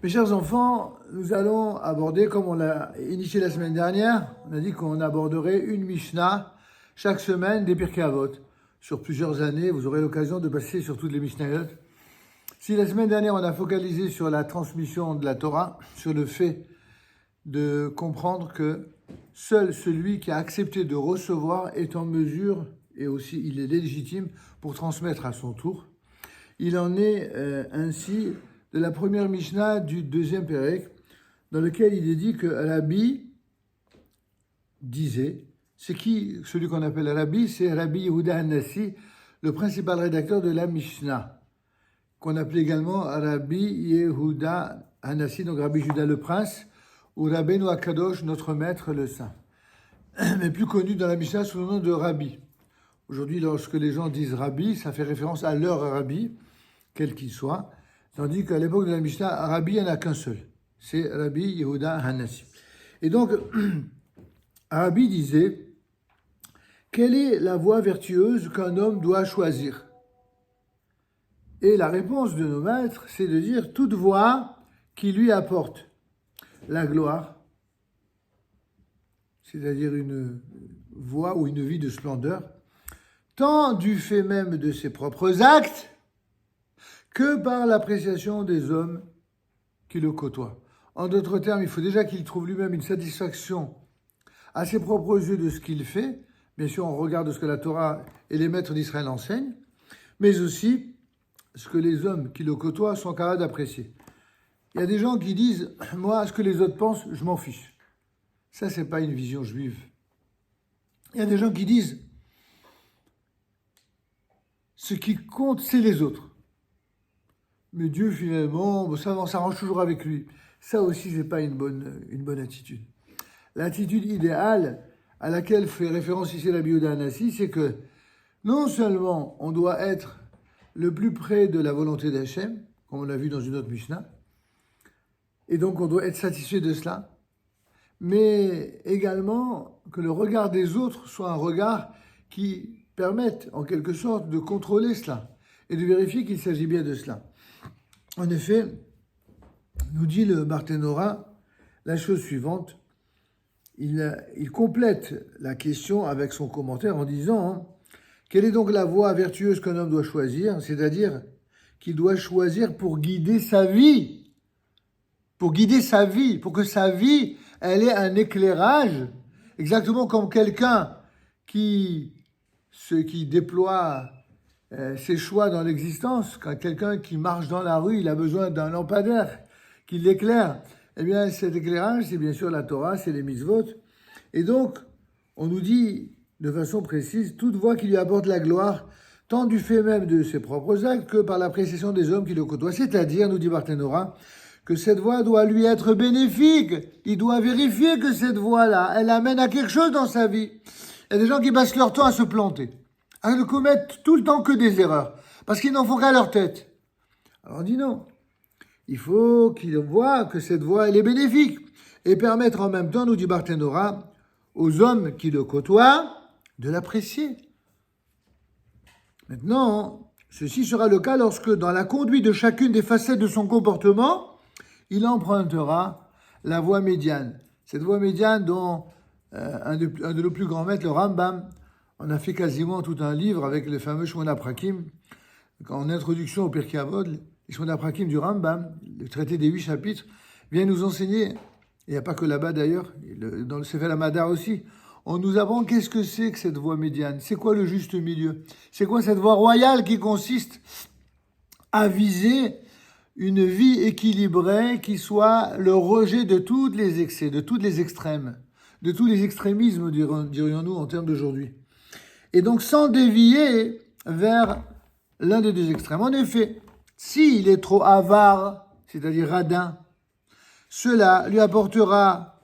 Mes chers enfants, nous allons aborder, comme on l'a initié la semaine dernière, on a dit qu'on aborderait une Mishnah chaque semaine des Pirkei Avot. Sur plusieurs années, vous aurez l'occasion de passer sur toutes les Mishnayot. Si la semaine dernière, on a focalisé sur la transmission de la Torah, sur le fait de comprendre que seul celui qui a accepté de recevoir est en mesure, et aussi il est légitime, pour transmettre à son tour. Il en est ainsi de la première Mishnah du deuxième Pérec, dans lequel il est dit que Rabbi disait, c'est qui celui qu'on appelle Rabbi? C'est Rabbi Yehuda Hanassi, le principal rédacteur de la Mishnah, qu'on appelait également Rabbi Yehuda Hanassi, donc Rabbi Judas le Prince, ou Rabbeinu Akadosh, notre maître le Saint, mais plus connu dans la Mishnah sous le nom de Rabbi. Aujourd'hui, lorsque les gens disent Rabbi, ça fait référence à leur Rabbi, quel qu'il soit, tandis qu'à l'époque de la Mishnah, Rabbi, il n'y en a qu'un seul. C'est Rabbi Yehuda Hanassi. Et donc, Rabbi disait, quelle est la voie vertueuse qu'un homme doit choisir? Et la réponse de nos maîtres, c'est de dire toute voie qui lui apporte la gloire, c'est-à-dire une voie ou une vie de splendeur, tant du fait même de ses propres actes, que par l'appréciation des hommes qui le côtoient. En d'autres termes, il faut déjà qu'il trouve lui-même une satisfaction à ses propres yeux de ce qu'il fait. Bien sûr, on regarde ce que la Torah et les maîtres d'Israël enseignent, mais aussi ce que les hommes qui le côtoient sont capables d'apprécier. Il y a des gens qui disent « Moi, ce que les autres pensent, je m'en fiche ». Ça, c'est pas une vision juive. Il y a des gens qui disent « Ce qui compte, c'est les autres ». Mais Dieu, finalement, ça, on s'arrange toujours avec lui. Ça aussi, c'est pas une bonne attitude. L'attitude idéale à laquelle fait référence ici Rabbi Yehuda Hanassi, c'est que non seulement on doit être le plus près de la volonté d'Hachem, comme on l'a vu dans une autre Mishnah, et donc on doit être satisfait de cela, mais également que le regard des autres soit un regard qui permette en quelque sorte de contrôler cela et de vérifier qu'il s'agit bien de cela. En effet, nous dit le Barthénora la chose suivante. Il complète la question avec son commentaire en disant quelle est donc la voie vertueuse qu'un homme doit choisir, c'est-à-dire qu'il doit choisir pour guider sa vie, pour que sa vie, elle ait un éclairage, exactement comme quelqu'un qui déploie ses choix dans l'existence. Quand quelqu'un qui marche dans la rue, il a besoin d'un lampadaire qui l'éclaire. Eh bien, cet éclairage, c'est bien sûr la Torah, c'est les mitzvot. Et donc, on nous dit de façon précise, toute voie qui lui apporte la gloire, tant du fait même de ses propres actes que par l'appréciation des hommes qui le côtoient. C'est-à-dire, nous dit Barthénora, que cette voie doit lui être bénéfique. Il doit vérifier que cette voie-là, elle amène à quelque chose dans sa vie. Il y a des gens qui passent leur temps à se planter, à ne commettre tout le temps que des erreurs, parce qu'ils n'en font qu'à leur tête. Alors on dit non. Il faut qu'ils voient que cette voie, elle est bénéfique, et permettre en même temps, nous dit Barthénora, aux hommes qui le côtoient, de l'apprécier. Maintenant, ceci sera le cas lorsque, dans la conduite de chacune des facettes de son comportement, il empruntera la voie médiane. Cette voie médiane dont un de nos plus grands maîtres, le Rambam, on a fait quasiment tout un livre avec le fameux Shmona Aprakim, en introduction au Pirkei Avot, le Shmona Aprakim du Rambam, le traité des 8 chapitres, vient nous enseigner, il n'y a pas que là-bas d'ailleurs, dans le Sefer Hamadar aussi, on nous apprend qu'est-ce que c'est que cette voie médiane, c'est quoi le juste milieu, c'est quoi cette voie royale qui consiste à viser une vie équilibrée qui soit le rejet de tous les excès, de tous les extrêmes, de tous les extrémismes, dirions-nous, en termes d'aujourd'hui. Et donc, sans dévier vers l'un des deux extrêmes. En effet, s'il est trop avare, c'est-à-dire radin, cela lui apportera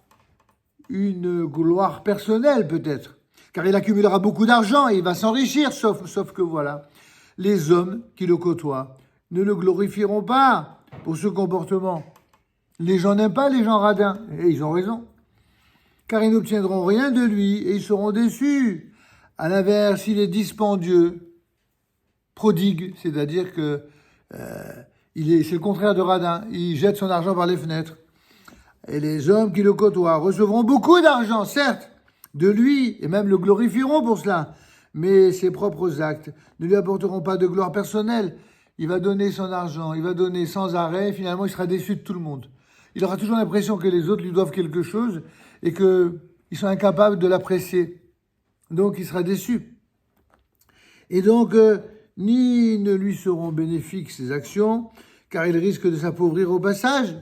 une gloire personnelle, peut-être, car il accumulera beaucoup d'argent et il va s'enrichir, sauf que voilà, les hommes qui le côtoient ne le glorifieront pas pour ce comportement. Les gens n'aiment pas les gens radins, et ils ont raison, car ils n'obtiendront rien de lui et ils seront déçus. À l'inverse, il est dispendieux, prodigue, c'est-à-dire que C'est le contraire de radin. Il jette son argent par les fenêtres. Et les hommes qui le côtoient recevront beaucoup d'argent, certes, de lui, et même le glorifieront pour cela. Mais ses propres actes ne lui apporteront pas de gloire personnelle. Il va donner son argent, il va donner sans arrêt, et finalement il sera déçu de tout le monde. Il aura toujours l'impression que les autres lui doivent quelque chose et qu'ils sont incapables de l'apprécier. Donc il sera déçu. Et donc, ni ne lui seront bénéfiques ses actions, car il risque de s'appauvrir au passage,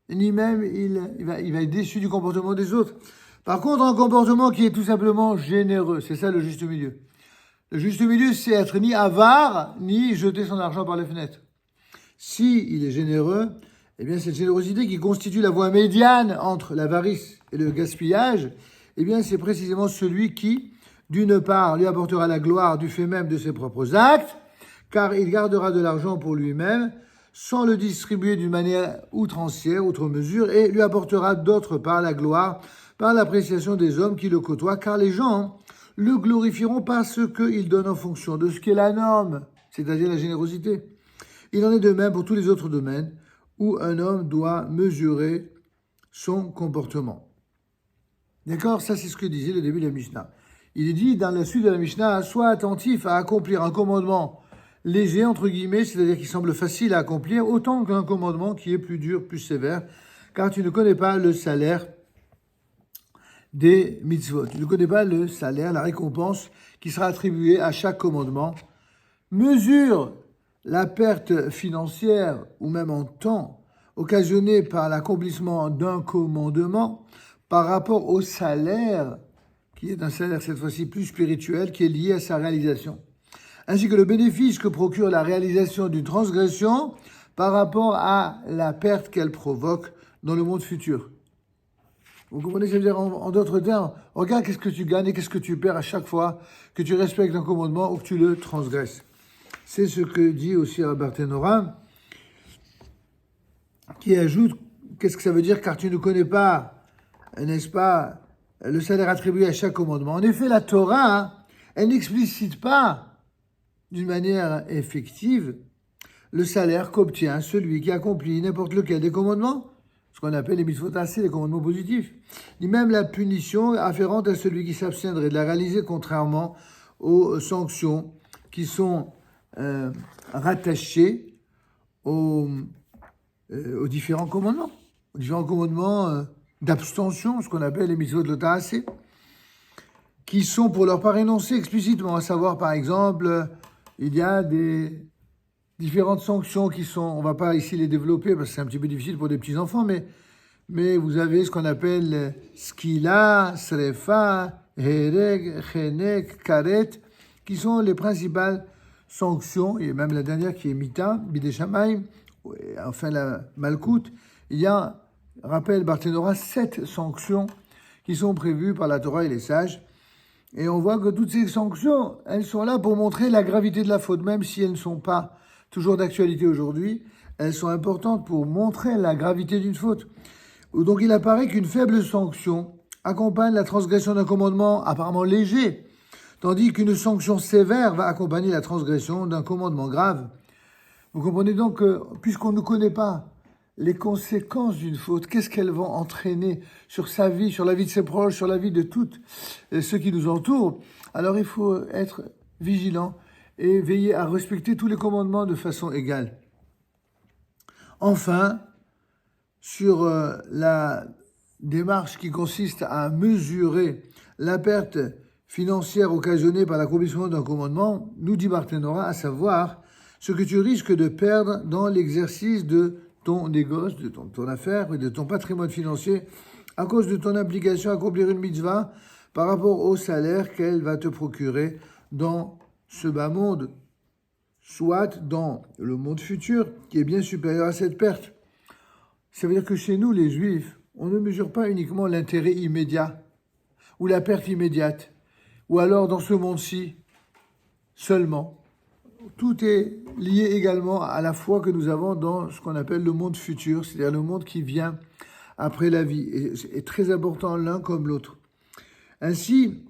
ni même il va être déçu du comportement des autres. Par contre, un comportement qui est tout simplement généreux, c'est ça le juste milieu. Le juste milieu, c'est être ni avare, ni jeter son argent par les fenêtres. Si il est généreux, eh bien cette générosité qui constitue la voie médiane entre l'avarice et le gaspillage, eh bien c'est précisément celui qui, d'une part, lui apportera la gloire du fait même de ses propres actes, car il gardera de l'argent pour lui-même, sans le distribuer d'une manière outrancière, outre mesure, et lui apportera d'autre part la gloire par l'appréciation des hommes qui le côtoient, car les gens le glorifieront parce qu'il donne en fonction de ce qui est la norme, c'est-à-dire la générosité. Il en est de même pour tous les autres domaines où un homme doit mesurer son comportement. D'accord? Ça, c'est ce que disait le début de la Mishnah. Il est dit dans la suite de la Mishnah, sois attentif à accomplir un commandement léger, entre guillemets, c'est-à-dire qui semble facile à accomplir, autant qu'un commandement qui est plus dur, plus sévère, car tu ne connais pas le salaire des mitzvot. Tu ne connais pas le salaire, la récompense qui sera attribuée à chaque commandement. Mesure la perte financière ou même en temps occasionnée par l'accomplissement d'un commandement par rapport au salaire, qui est un salaire cette fois-ci plus spirituel, qui est lié à sa réalisation, ainsi que le bénéfice que procure la réalisation d'une transgression par rapport à la perte qu'elle provoque dans le monde futur. Vous comprenez ce que je veux dire en d'autres termes? Regarde qu'est-ce que tu gagnes et qu'est-ce que tu perds à chaque fois que tu respectes un commandement ou que tu le transgresses. C'est ce que dit aussi Barthénora, qui ajoute, qu'est-ce que ça veut dire? Car tu ne connais pas, n'est-ce pas, le salaire attribué à chaque commandement. En effet, la Torah, elle n'explicite pas d'une manière effective le salaire qu'obtient celui qui accomplit n'importe lequel des commandements, ce qu'on appelle les mitzvot assez, les commandements positifs, ni même la punition afférente à celui qui s'abstiendrait de la réaliser, contrairement aux sanctions qui sont rattachées aux différents commandements, d'abstention, ce qu'on appelle les mitzvot de l'ota'asé, qui sont pour leur part énoncés explicitement, à savoir par exemple, il y a des différentes sanctions qui sont, on ne va pas ici les développer parce que c'est un petit peu difficile pour des petits-enfants, mais vous avez ce qu'on appelle skila, srefa, hereg, chenek, karet, qui sont les principales sanctions, et même la dernière qui est mita, bideshamayim, enfin la malkout. Il y a, rappelle Barthénora, 7 sanctions qui sont prévues par la Torah et les sages. Et on voit que toutes ces sanctions, elles sont là pour montrer la gravité de la faute, même si elles ne sont pas toujours d'actualité aujourd'hui, elles sont importantes pour montrer la gravité d'une faute. Donc il apparaît qu'une faible sanction accompagne la transgression d'un commandement apparemment léger, tandis qu'une sanction sévère va accompagner la transgression d'un commandement grave. Vous comprenez donc que, puisqu'on ne connaît pas les conséquences d'une faute, qu'est-ce qu'elles vont entraîner sur sa vie, sur la vie de ses proches, sur la vie de tous ceux qui nous entourent, alors il faut être vigilant et veiller à respecter tous les commandements de façon égale. Enfin, sur la démarche qui consiste à mesurer la perte financière occasionnée par l'accomplissement d'un commandement, nous dit Barthénora, à savoir ce que tu risques de perdre dans l'exercice de ton négoce, de ton affaire et de ton patrimoine financier à cause de ton implication à accomplir une mitzvah par rapport au salaire qu'elle va te procurer dans ce bas monde, soit dans le monde futur, qui est bien supérieur à cette perte. Ça veut dire que chez nous, les Juifs, on ne mesure pas uniquement l'intérêt immédiat ou la perte immédiate, ou alors dans ce monde-ci seulement. Tout est lié également à la foi que nous avons dans ce qu'on appelle le monde futur, c'est-à-dire le monde qui vient après la vie, et est très important l'un comme l'autre. Ainsi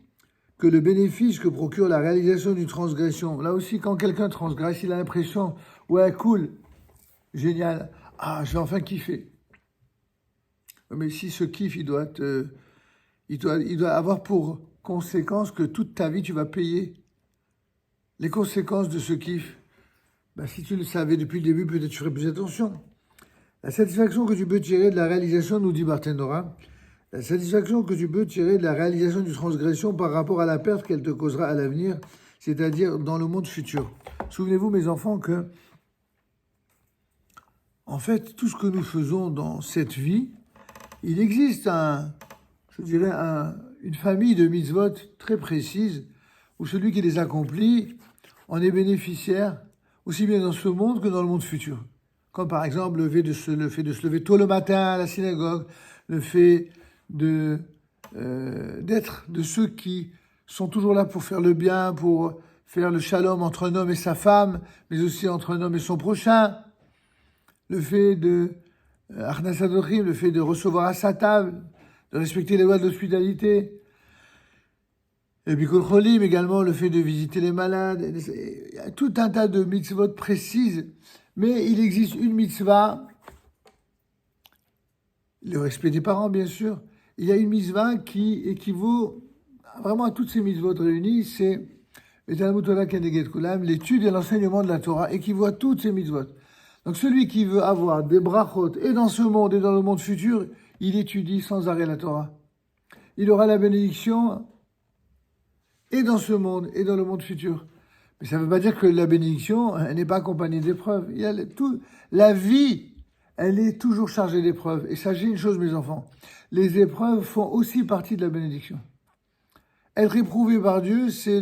que le bénéfice que procure la réalisation d'une transgression. Là aussi, quand quelqu'un transgresse, il a l'impression, ouais, cool, génial. Ah, je vais enfin kiffer. Mais si ce kiff, il doit avoir pour conséquence que toute ta vie, tu vas payer les conséquences de ce kiff. Ben, si tu le savais depuis le début, peut-être tu ferais plus attention. La satisfaction que tu peux tirer de la réalisation, nous dit Barthénora, la satisfaction que tu peux tirer de la réalisation d'une transgression par rapport à la perte qu'elle te causera à l'avenir, c'est-à-dire dans le monde futur. Souvenez-vous, mes enfants, que, en fait, tout ce que nous faisons dans cette vie, il existe une famille de mitzvot très précise où celui qui les accomplit en est bénéficiaire aussi bien dans ce monde que dans le monde futur. Comme par exemple le fait de se lever tôt le matin à la synagogue, le fait d'être de ceux qui sont toujours là pour faire le bien, pour faire le shalom entre un homme et sa femme, mais aussi entre un homme et son prochain, le fait de le fait de recevoir à sa table, de respecter les lois de l'hospitalité. Et puis Cholim également, le fait de visiter les malades. Il y a tout un tas de mitzvot précises, mais il existe une mitzvah, le respect des parents bien sûr. Il y a une mitzvah qui équivaut vraiment à toutes ces mitzvot réunies, c'est l'étude et l'enseignement de la Torah équivaut à toutes ces mitzvot. Donc celui qui veut avoir des brachot et dans ce monde et dans le monde futur, il étudie sans arrêt la Torah. Il aura la bénédiction et dans ce monde et dans le monde futur. Mais ça ne veut pas dire que la bénédiction n'est pas accompagnée d'épreuves. La vie, elle est toujours chargée d'épreuves. Et sachez une chose, mes enfants, les épreuves font aussi partie de la bénédiction. Être éprouvé par Dieu, c'est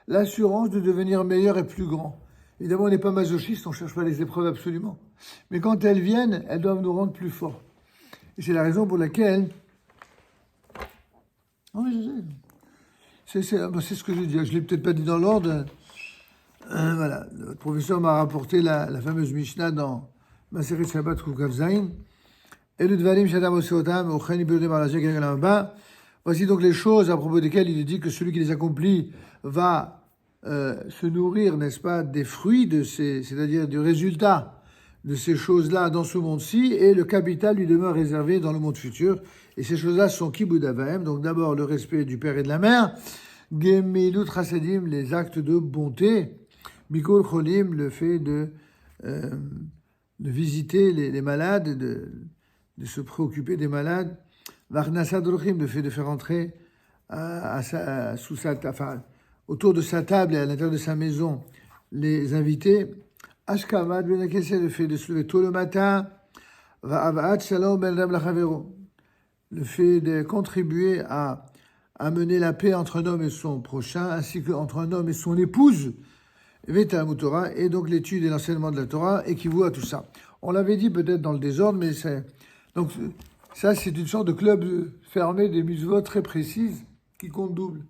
l'assurance de devenir meilleur et plus grand. Évidemment, on n'est pas masochiste, on ne cherche pas les épreuves absolument. Mais quand elles viennent, elles doivent nous rendre plus forts. Et c'est la raison pour laquelle... Oui, je sais. C'est ce que je dis. Je ne l'ai peut-être pas dit dans l'ordre. Voilà. Le professeur m'a rapporté la fameuse Mishnah dans Maseret Shabbat Kukav Zayin. Et le Dvarim Shadam Oseotam, Ocheni Beudem Alajek Gagalamba. Voici donc les choses à propos desquelles il est dit que celui qui les accomplit va se nourrir, n'est-ce pas, des fruits c'est-à-dire du résultat de ces choses-là dans ce monde-ci, et le capital lui demeure réservé dans le monde futur. Et ces choses-là sont Kibud Avaim, donc d'abord le respect du père et de la mère, Gemilut Chasadim, les actes de bonté, Mikol Cholim, le fait de visiter les malades, de se préoccuper des malades, Varnasad Rochim, le fait de faire entrer autour de sa table et à l'intérieur de sa maison les invités. Ashkavad ben Akessé, le fait de se lever tôt le matin. Va'avad Shalom ben Ram Lachavero, le fait de contribuer à amener la paix entre un homme et son prochain, ainsi qu'entre un homme et son épouse. V'Talmud Torah, et donc l'étude et l'enseignement de la Torah équivaut à tout ça. On l'avait dit peut-être dans le désordre, mais donc ça c'est une sorte de club fermé des mitzvot très précises qui comptent double.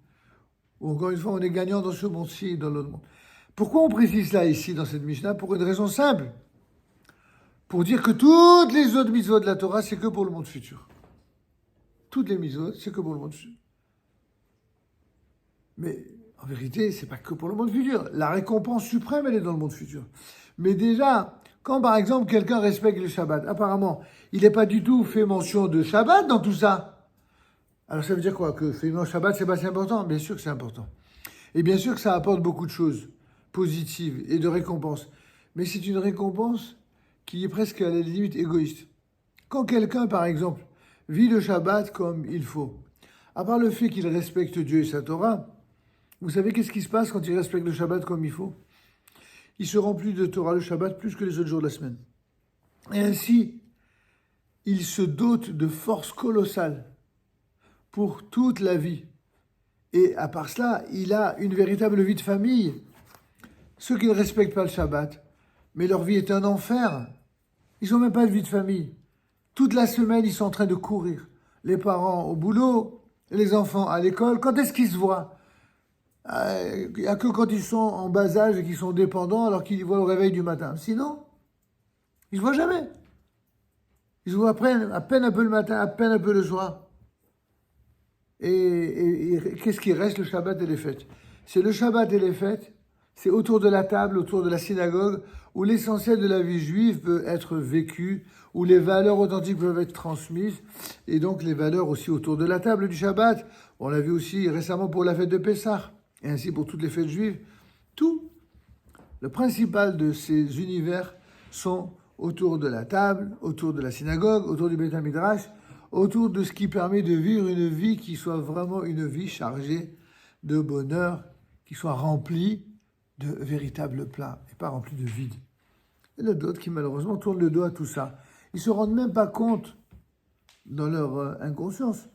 Ou encore une fois, on est gagnant dans ce monde-ci et dans l'autre monde. Pourquoi on précise ça ici dans cette Mishnah? Pour une raison simple. Pour dire que toutes les autres mitzvot de la Torah, c'est que pour le monde futur. Toutes les mitzvot, c'est que pour le monde futur. Mais en vérité, c'est pas que pour le monde futur. La récompense suprême, elle est dans le monde futur. Mais déjà, quand par exemple quelqu'un respecte le Shabbat, apparemment, il n'est pas du tout fait mention de Shabbat dans tout ça. Alors ça veut dire quoi? Que faire le Shabbat, c'est pas si important? Bien sûr que c'est important. Et bien sûr que ça apporte beaucoup de choses positives et de récompenses. Mais c'est une récompense qui est presque à la limite égoïste. Quand quelqu'un, par exemple, vit le Shabbat comme il faut, à part le fait qu'il respecte Dieu et sa Torah, vous savez qu'est-ce qui se passe quand il respecte le Shabbat comme il faut? Il se remplit de Torah le Shabbat plus que les autres jours de la semaine. Et ainsi, il se dote de force colossale pour toute la vie. Et à part cela, il a une véritable vie de famille. Ceux qui ne respectent pas le Shabbat, mais leur vie est un enfer. Ils n'ont même pas de vie de famille. Toute la semaine, ils sont en train de courir. Les parents au boulot, les enfants à l'école. Quand est-ce qu'ils se voient? Il n'y a que quand ils sont en bas âge et qu'ils sont dépendants, alors qu'ils voient au réveil du matin. Sinon, ils ne se voient jamais. Ils se voient à peine un peu le matin, à peine un peu le soir. Et qu'est-ce qui reste? Le Shabbat et les fêtes. C'est le Shabbat et les fêtes, c'est autour de la table, autour de la synagogue, où l'essentiel de la vie juive peut être vécu, où les valeurs authentiques peuvent être transmises, et donc les valeurs aussi autour de la table du Shabbat. On l'a vu aussi récemment pour la fête de Pessah, et ainsi pour toutes les fêtes juives. Tout, le principal de ces univers sont autour de la table, autour de la synagogue, autour du Beth Midrash, autour de ce qui permet de vivre une vie qui soit vraiment une vie chargée de bonheur, qui soit remplie de véritables plats et pas remplie de vide. Il y en a d'autres qui malheureusement tournent le dos à tout ça. Ils ne se rendent même pas compte dans leur inconscience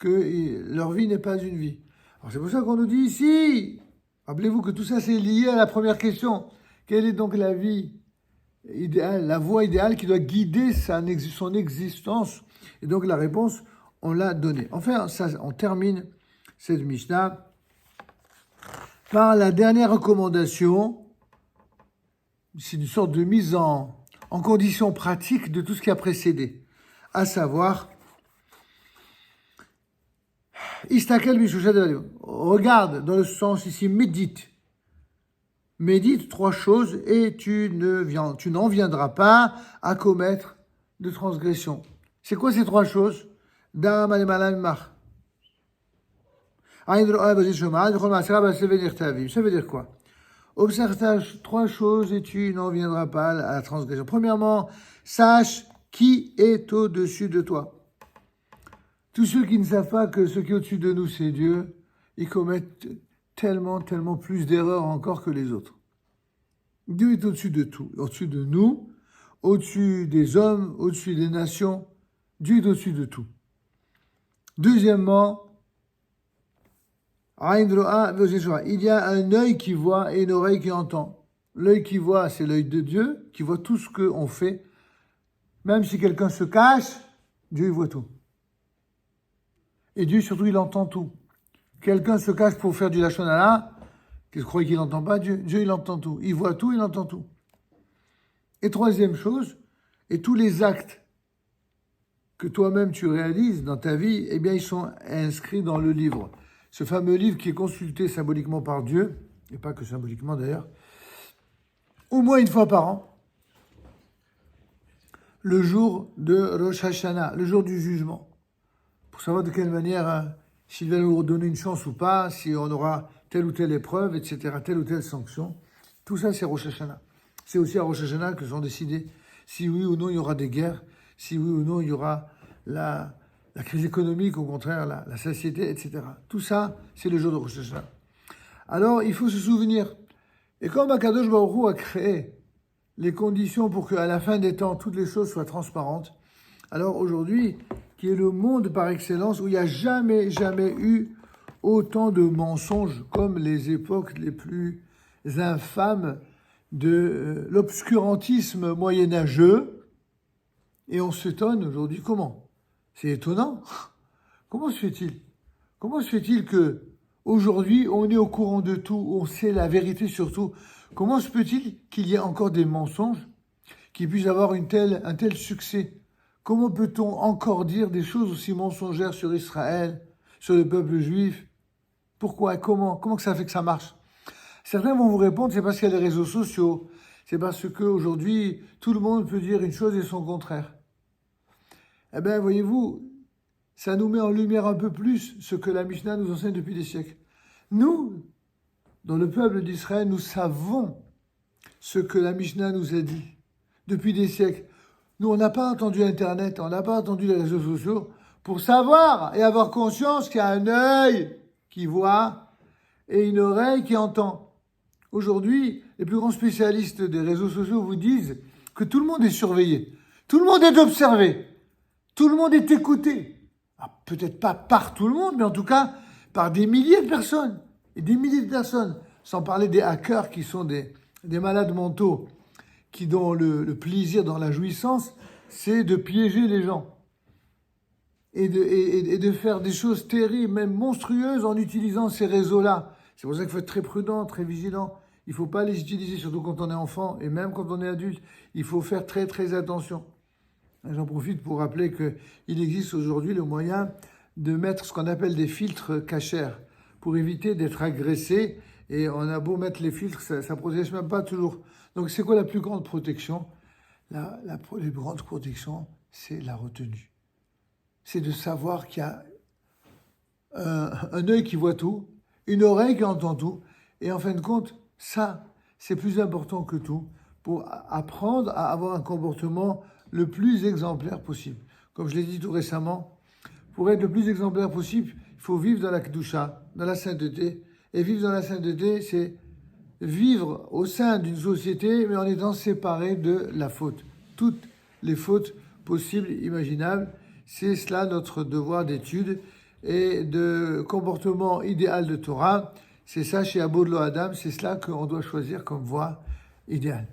que leur vie n'est pas une vie. Alors c'est pour ça qu'on nous dit ici, rappelez-vous que tout ça c'est lié à la première question. Quelle est donc la vie idéale, la voie idéale qui doit guider son existence? Et donc la réponse, on l'a donnée. Enfin, ça, on termine cette Mishnah par la dernière recommandation. C'est une sorte de mise en condition pratique de tout ce qui a précédé, à savoir, Istakel Bishusha Devarim. Regarde dans le sens ici, médite. Médite 3 choses et tu n'en viendras pas à commettre de transgression. C'est quoi ces 3 choses? Ça veut dire quoi? Observe 3 choses et tu n'en viendras pas à la transgression. Premièrement, sache qui est au-dessus de toi. Tous ceux qui ne savent pas que ce qui est au-dessus de nous, c'est Dieu, ils commettent tellement plus d'erreurs encore que les autres. Dieu est au-dessus de tout, au-dessus de nous, au-dessus des hommes, au-dessus des nations. Dieu est au-dessus de tout. Deuxièmement, il y a un œil qui voit et une oreille qui entend. L'œil qui voit, c'est l'œil de Dieu, qui voit tout ce qu'on fait. Même si quelqu'un se cache, Dieu il voit tout. Et Dieu, surtout, il entend tout. Quelqu'un se cache pour faire du Lachon Hara, qu'est-ce que vous croyez qu'il n'entend pas Dieu, il entend tout. Il voit tout, il entend tout. Et troisième chose, et tous les actes que toi-même tu réalises dans ta vie, eh bien, ils sont inscrits dans le livre. Ce fameux livre qui est consulté symboliquement par Dieu, et pas que symboliquement d'ailleurs, au moins une fois par an, le jour de Rosh Hashanah, le jour du jugement, pour savoir de quelle manière, s'il va nous redonner une chance ou pas, si on aura telle ou telle épreuve, etc., telle ou telle sanction. Tout ça, c'est Rosh Hashanah. C'est aussi à Rosh Hashanah que sont décidés si oui ou non il y aura des guerres, si oui ou non il y aura la crise économique, au contraire, la satiété, etc. Tout ça, c'est le jour de Rosh Hashanah. Alors, il faut se souvenir. Et comme Akadosh Baruch Hu a créé les conditions pour qu'à la fin des temps, toutes les choses soient transparentes, alors aujourd'hui, qui est le monde par excellence où il n'y a jamais eu autant de mensonges comme les époques les plus infâmes de l'obscurantisme moyenâgeux. Et on s'étonne aujourd'hui comment? C'est étonnant. Comment se fait-il? Comment se fait-il que aujourd'hui on est au courant de tout, on sait la vérité sur tout? Comment se peut-il qu'il y ait encore des mensonges qui puissent avoir un tel succès? Comment peut-on encore dire des choses aussi mensongères sur Israël, sur le peuple juif? Pourquoi? Comment que ça fait que ça marche? Certains vont vous répondre, c'est parce qu'il y a les réseaux sociaux, c'est parce qu'aujourd'hui, tout le monde peut dire une chose et son contraire. Eh bien, voyez-vous, ça nous met en lumière un peu plus ce que la Mishnah nous enseigne depuis des siècles. Nous, dans le peuple d'Israël, nous savons ce que la Mishnah nous a dit depuis des siècles. Nous, on n'a pas entendu Internet, on n'a pas entendu les réseaux sociaux pour savoir et avoir conscience qu'il y a un œil qui voit et une oreille qui entend. Aujourd'hui, les plus grands spécialistes des réseaux sociaux vous disent que tout le monde est surveillé, tout le monde est observé, tout le monde est écouté. Peut-être pas par tout le monde, mais en tout cas par des milliers de personnes. Et des milliers de personnes, sans parler des hackers qui sont des malades mentaux, qui dont le plaisir dans la jouissance, c'est de piéger les gens. Et de faire des choses terribles, même monstrueuses, en utilisant ces réseaux-là. C'est pour ça qu'il faut être très prudent, très vigilant. Il ne faut pas les utiliser, surtout quand on est enfant, et même quand on est adulte. Il faut faire très, très attention. J'en profite pour rappeler qu'il existe aujourd'hui le moyen de mettre ce qu'on appelle des filtres cachers, pour éviter d'être agressé Et on a beau mettre les filtres, ça ne protège même pas toujours. Donc c'est quoi la plus grande protection? La plus grande protection, c'est la retenue. C'est de savoir qu'il y a un œil qui voit tout, une oreille qui entend tout. Et en fin de compte, ça, c'est plus important que tout pour apprendre à avoir un comportement le plus exemplaire possible. Comme je l'ai dit tout récemment, pour être le plus exemplaire possible, il faut vivre dans la Kedusha, dans la sainteté. Et vivre dans la sainteté, c'est vivre au sein d'une société, mais en étant séparé de la faute. Toutes les fautes possibles, imaginables, c'est cela notre devoir d'étude et de comportement idéal de Torah. C'est ça chez Abod Lo Adam, c'est cela qu'on doit choisir comme voie idéale.